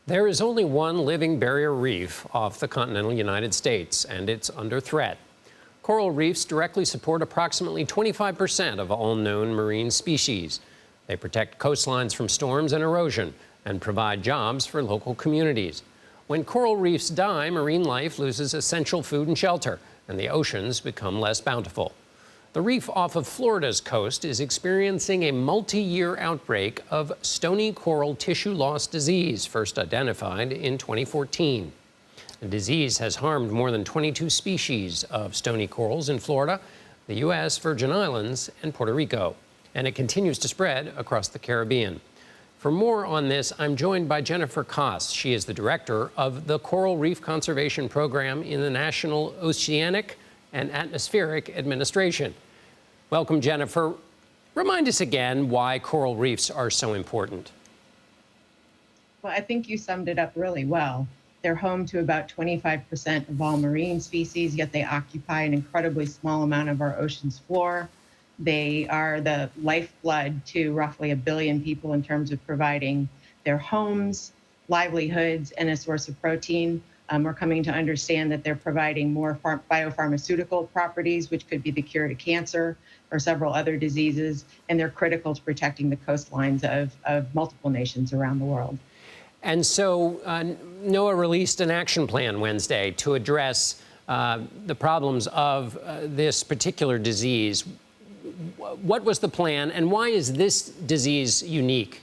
There is only one living barrier reef off the continental United States, and it's under threat. Coral reefs directly support approximately 25% of all known marine species. They protect coastlines from storms and erosion and provide jobs for local communities. When coral reefs die, marine life loses essential food and shelter, and the oceans become less bountiful. The reef off of Florida's coast is experiencing a multi-year outbreak of stony coral tissue loss disease, first identified in 2014. The disease has harmed more than 22 species of stony corals in Florida, the U.S., Virgin Islands, and Puerto Rico, and it continues to spread across the Caribbean. For more on this, I'm joined by Jennifer Koss. She is the director of the Coral Reef Conservation Program in the National Oceanic and Atmospheric Administration. Welcome, Jennifer. Remind us again why coral reefs are so important. Well, I think you summed it up really well. They're home to about 25% of all marine species, yet they occupy an incredibly small amount of our ocean's floor. They are the lifeblood to roughly 1 billion people in terms of providing their homes, livelihoods, and a source of protein. We're coming to understand that they're providing more biopharmaceutical properties, which could be the cure to cancer or several other diseases, and they're critical to protecting the coastlines of multiple nations around the world. And so NOAA released an action plan Wednesday to address the problems of this particular disease. What was the plan, and why is this disease unique?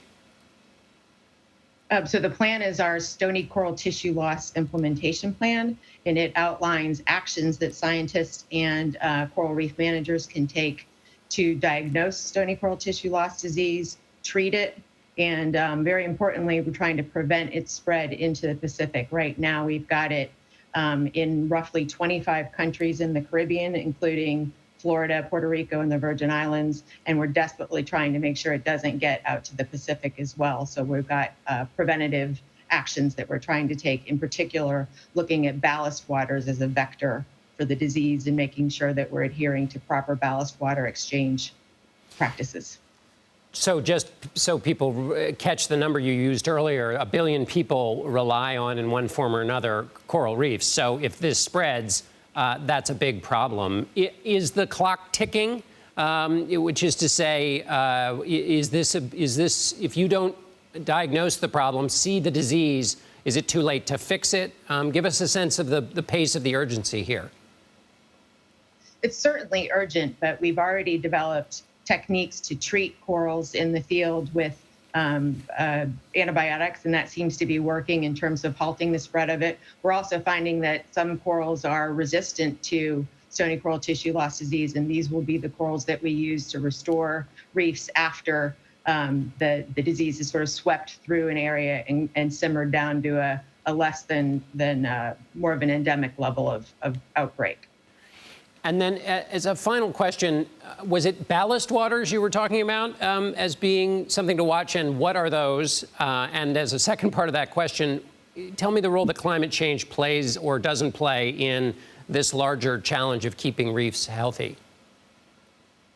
So the plan is our stony coral tissue loss implementation plan, and it outlines actions that scientists and coral reef managers can take to diagnose stony coral tissue loss disease, treat it, and very importantly, we're trying to prevent its spread into the Pacific. Right now, we've got it in roughly 25 countries in the Caribbean, including Florida, Puerto Rico, and the Virgin Islands, and we're desperately trying to make sure it doesn't get out to the Pacific as well. So we've got preventative actions that we're trying to take, in particular, looking at ballast waters as a vector for the disease and making sure that we're adhering to proper ballast water exchange practices. So just so people catch the number you used earlier, 1 billion people rely on, in one form or another, coral reefs. So if this spreads, that's a big problem. Is the clock ticking? Which is to say, is this, if you don't diagnose the problem, see the disease, is it too late to fix it? Give us a sense of the pace of the urgency here. It's certainly urgent, but we've already developed techniques to treat corals in the field with antibiotics, and that seems to be working in terms of halting the spread of it. We're also finding that some corals are resistant to stony coral tissue loss disease, and these will be the corals that we use to restore reefs after the disease is sort of swept through an area and simmered down to a less than more of an endemic level of outbreak. And then as a final question, was it ballast waters you were talking about as being something to watch, and what are those? And as a second part of that question, tell me the role that climate change plays or doesn't play in this larger challenge of keeping reefs healthy.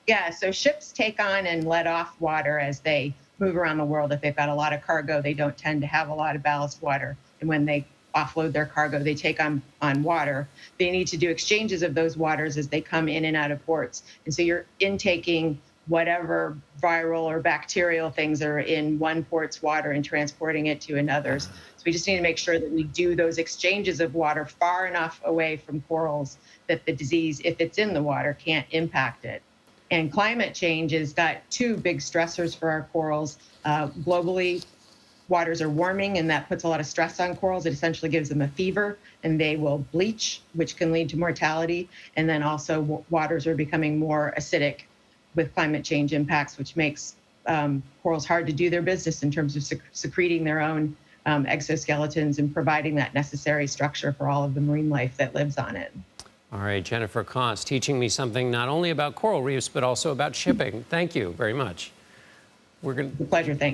Yeah, so ships take on and let off water as they move around the world. If they've got a lot of cargo, they don't tend to have a lot of ballast water. And when they offload their cargo, they take on water. They need to do exchanges of those waters as they come in and out of ports. And so you're intaking whatever viral or bacterial things are in one port's water and transporting it to another's. So we just need to make sure that we do those exchanges of water far enough away from corals that the disease, if it's in the water, can't impact it. And climate change has got two big stressors for our corals. Globally, waters are warming, and that puts a lot of stress on corals. It essentially gives them a fever, and they will bleach, which can lead to mortality. And then also waters are becoming more acidic with climate change impacts, which makes corals hard to do their business in terms of secreting their own exoskeletons and providing that necessary structure for all of the marine life that lives on it. All right, Jennifer Koss, teaching me something not only about coral reefs, but also about shipping. Thank you very much. The pleasure. Thanks.